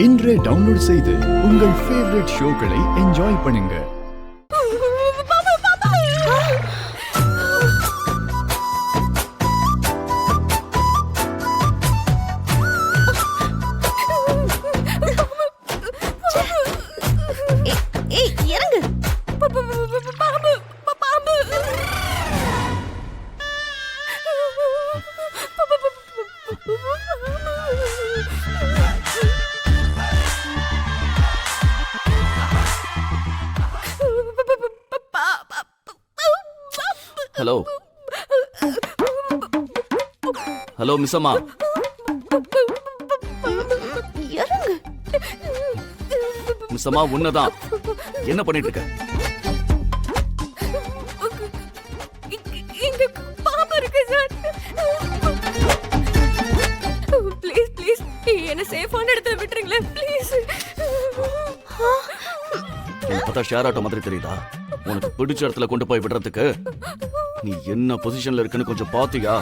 இன்றே டவுன்லோட் செய்து உங்கள் ஃபேவரட் ஷோக்களை என்ஜாய் பண்ணுங்க. ஹலோ ஹலோ மிஸ் அம்மா, மிஸ் அம்மா உன்னதான். என்ன பண்ணிட்டு இருக்க? இங்க பாம்பு இருக்கு சார். ப்ளீஸ் ப்ளீஸ் என்ன சேஃபான இடத்துல விட்டுருங்களேன் ப்ளீஸ். பார்த்தா ஷேர் ஆட்டோ மாதிரி தெரியுதா? உனக்கு பிடிச்ச இடத்துல கொண்டு போய் விடுறதுக்கு நீ என்ன பொசிஷன்ல இருக்குன்னு கொஞ்சம் பாத்தியா?